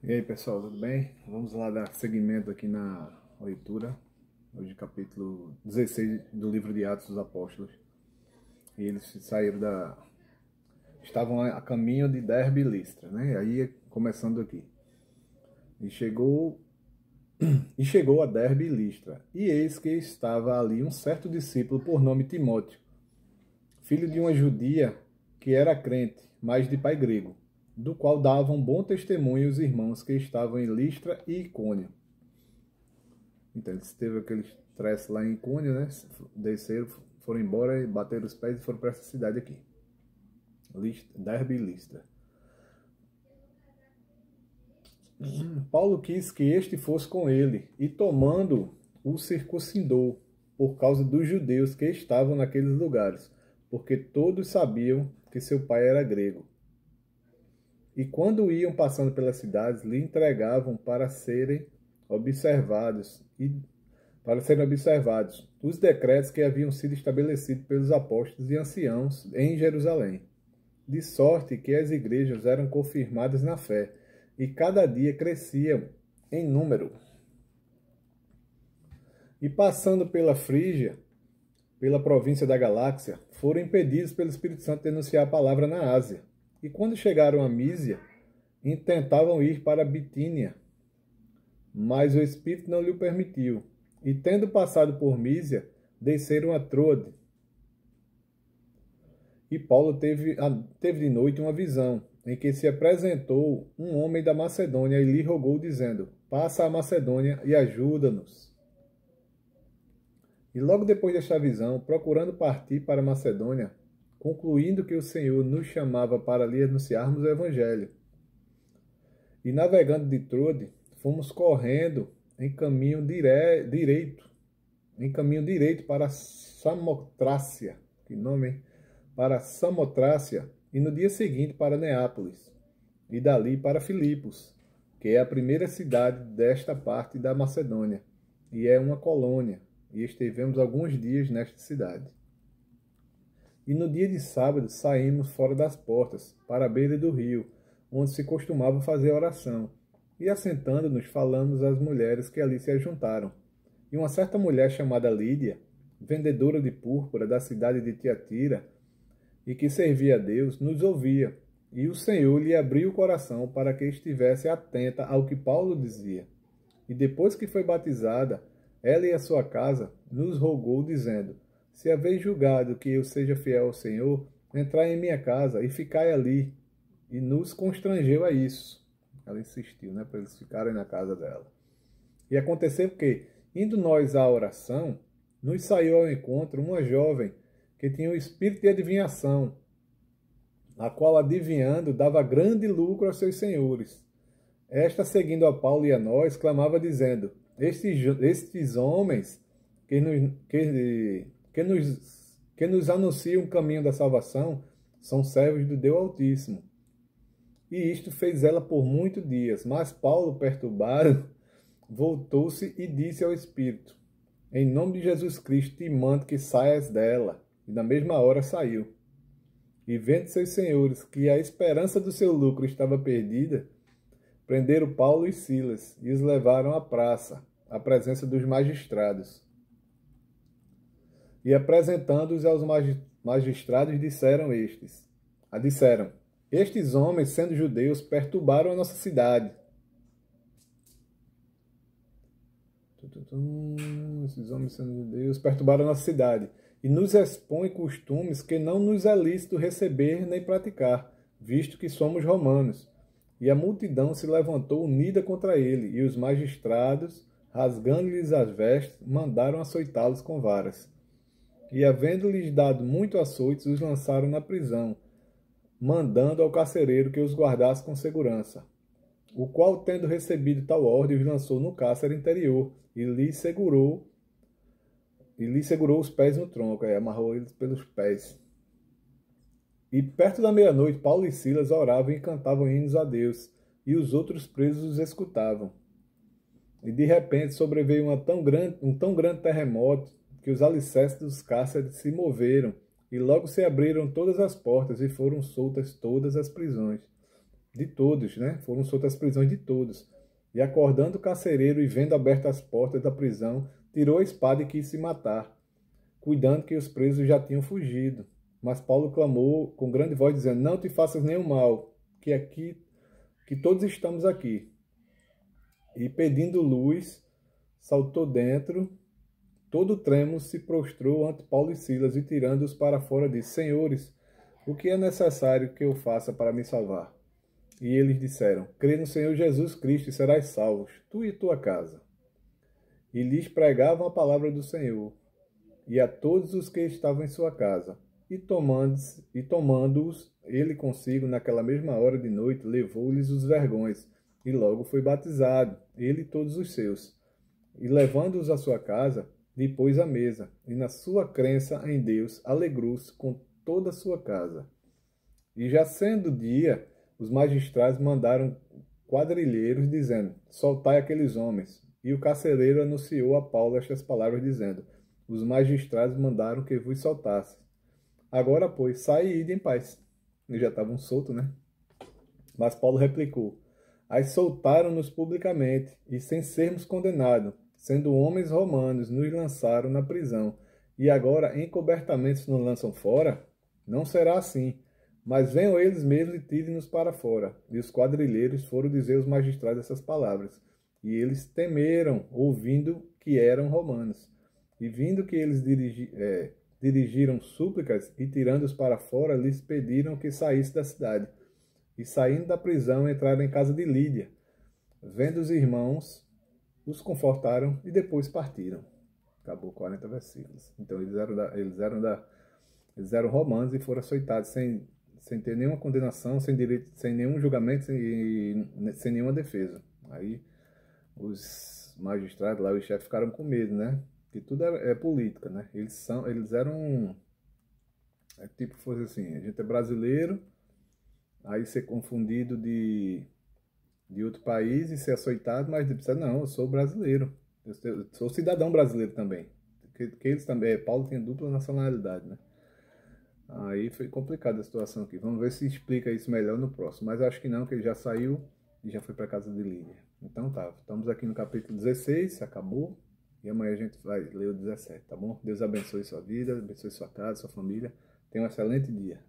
E aí pessoal, tudo bem? Vamos lá dar seguimento aqui na leitura, hoje capítulo 16 do livro de Atos dos Apóstolos. E eles saíram estavam a caminho de Derbe e Listra, né? Aí começando aqui. E chegou a Derbe e Listra, e eis que estava ali um certo discípulo por nome Timóteo, filho de uma judia que era crente, mas de pai grego, do qual davam bom testemunho os irmãos que estavam em Listra e Icônio. Então, eles teve aquele estresse lá em Icônio, né? Desceram, foram embora e bateram os pés e foram para essa cidade aqui. Derbe e Listra. Paulo quis que este fosse com ele, e tomando, o circuncindou, por causa dos judeus que estavam naqueles lugares, porque todos sabiam que seu pai era grego. E quando iam passando pelas cidades, lhe entregavam para serem observados os decretos que haviam sido estabelecidos pelos apóstolos e anciãos em Jerusalém, de sorte que as igrejas eram confirmadas na fé, e cada dia cresciam em número. E passando pela Frígia, pela província da Galáxia, foram impedidos pelo Espírito Santo de anunciar a palavra na Ásia. E quando chegaram a Mísia, intentavam ir para Bitínia, mas o Espírito não lhe permitiu. E tendo passado por Mísia, desceram a Troade. E Paulo teve de noite uma visão, em que se apresentou um homem da Macedônia e lhe rogou, dizendo: passa a Macedônia e ajuda-nos. E logo depois desta visão, procurando partir para a Macedônia, concluindo que o Senhor nos chamava para lhe anunciarmos o Evangelho. E navegando de Troade, fomos correndo em caminho direito para Samotrácia, que nome, hein? Para Samotrácia, e no dia seguinte para Neápolis, e dali para Filipos, que é a primeira cidade desta parte da Macedônia, e é uma colônia, e estivemos alguns dias nesta cidade. E no dia de sábado saímos fora das portas, para a beira do rio, onde se costumava fazer oração, e assentando-nos falamos às mulheres que ali se ajuntaram. E uma certa mulher chamada Lídia, vendedora de púrpura da cidade de Tiatira, e que servia a Deus, nos ouvia, e o Senhor lhe abriu o coração para que estivesse atenta ao que Paulo dizia. E depois que foi batizada, ela e a sua casa nos rogou, dizendo: se haveis julgado que eu seja fiel ao Senhor, entrai em minha casa e ficai ali. E nos constrangeu a isso. Ela insistiu, né, para eles ficarem na casa dela. E aconteceu que, indo nós à oração, nos saiu ao encontro uma jovem que tinha o espírito de adivinhação, a qual, adivinhando, dava grande lucro aos seus senhores. Esta, seguindo a Paulo e a nós, clamava dizendo: estes homens que nos anunciam o caminho da salvação são servos do Deus Altíssimo. E isto fez ela por muitos dias. Mas Paulo, perturbado, voltou-se e disse ao Espírito: em nome de Jesus Cristo te mando que saias dela. E na mesma hora saiu. E vendo seus senhores que a esperança do seu lucro estava perdida, prenderam Paulo e Silas e os levaram à praça, à presença dos magistrados. E apresentando-os aos magistrados, disseram: estes homens, sendo judeus, perturbaram a nossa cidade. Esses homens, sendo judeus, perturbaram a nossa cidade. E nos expõem costumes que não nos é lícito receber nem praticar, visto que somos romanos. E a multidão se levantou unida contra ele, e os magistrados, rasgando-lhes as vestes, mandaram açoitá-los com varas. E, havendo-lhes dado muito açoites, os lançaram na prisão, mandando ao carcereiro que os guardasse com segurança. O qual, tendo recebido tal ordem, os lançou no cárcere interior, e lhe segurou os pés no tronco, amarrou eles pelos pés. E perto da meia-noite, Paulo e Silas oravam e cantavam hinos a Deus, e os outros presos os escutavam. E de repente sobreveio um tão grande terremoto que os alicerces dos cárceres se moveram, e logo se abriram todas as portas e foram soltas todas as prisões. de todos, né? Foram soltas as prisões de todos. E acordando o carcereiro e vendo abertas as portas da prisão, tirou a espada e quis se matar, cuidando que os presos já tinham fugido. Mas Paulo clamou com grande voz, dizendo: não te faças nenhum mal, que todos estamos aqui. E pedindo luz, saltou dentro, todo trêmulo se prostrou ante Paulo e Silas, e tirando-os para fora disse: Senhores, o que é necessário que eu faça para me salvar? E eles disseram: crê no Senhor Jesus Cristo e serás salvos, tu e tua casa. E lhes pregavam a palavra do Senhor, e a todos os que estavam em sua casa. E tomando-os ele consigo naquela mesma hora de noite, levou-lhes os vergões, e logo foi batizado, ele e todos os seus. E levando-os à sua casa, lhe pôs à mesa, e na sua crença em Deus, alegrou-se com toda a sua casa. E já sendo dia, os magistrados mandaram quadrilheiros, dizendo: soltai aqueles homens. E o carcereiro anunciou a Paulo estas palavras, dizendo: os magistrados mandaram que vos soltasse. Agora, pois, sai e ide em paz. Eles já estavam soltos, né? Mas Paulo replicou: as soltaram-nos publicamente, e sem sermos condenados, sendo homens romanos, nos lançaram na prisão, e agora encobertamente nos lançam fora? Não será assim. Mas venham eles mesmos e tirem-nos para fora. E os quadrilheiros foram dizer aos magistrados essas palavras. E eles temeram, ouvindo que eram romanos. E vindo que eles dirigiram súplicas, e tirando-os para fora, lhes pediram que saísse da cidade. E saindo da prisão, entraram em casa de Lídia. Vendo os irmãos, os confortaram e depois partiram. Acabou 40 versículos. Então eles eram romanos e foram açoitados sem ter nenhuma condenação, sem nenhum julgamento, sem nenhuma defesa. Aí os magistrados lá, os chefes, ficaram com medo, né? Que tudo é política, né? Eles eram tipo, fosse assim, a gente é brasileiro, aí ser confundido de outro país e ser açoitado, mas não, eu sou brasileiro, eu sou cidadão brasileiro também, que eles também, Paulo tem dupla nacionalidade, né? Aí foi complicada a situação aqui. Vamos ver se explica isso melhor no próximo. Mas acho que não, que ele já saiu e já foi para casa de Lídia. Então tá, estamos aqui no capítulo 16, acabou. E amanhã a gente vai ler o 17, tá bom? Deus abençoe sua vida, abençoe sua casa, sua família. Tenha um excelente dia.